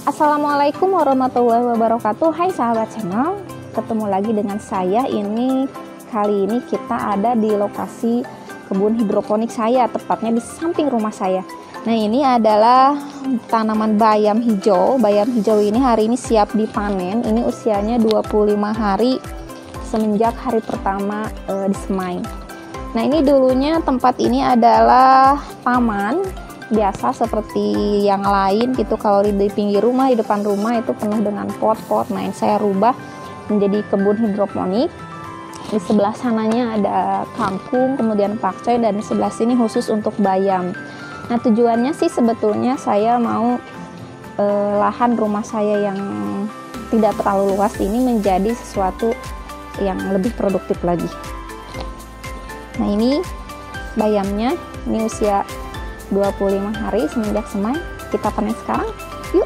Assalamualaikum warahmatullahi wabarakatuh. Hai sahabat channel, ketemu lagi dengan saya. Kali ini kita ada di lokasi kebun hidroponik saya, tepatnya di samping rumah saya. Nah, ini adalah tanaman bayam hijau. Bayam hijau ini hari ini siap dipanen. Ini usianya 25 hari semenjak hari pertama disemai. Nah, ini dulunya tempat ini adalah taman biasa seperti yang lain gitu. Kalau di pinggir rumah, di depan rumah itu penuh dengan pot-pot. Nah, saya rubah menjadi kebun hidroponik. Di sebelah sananya ada kangkung, kemudian pakcoy, dan di sebelah sini khusus untuk bayam. Nah, tujuannya sih sebetulnya saya mau lahan rumah saya yang tidak terlalu luas ini menjadi sesuatu yang lebih produktif lagi. Nah, ini bayamnya, ini usia 25 hari semenjak semai. Kita panen sekarang, yuk.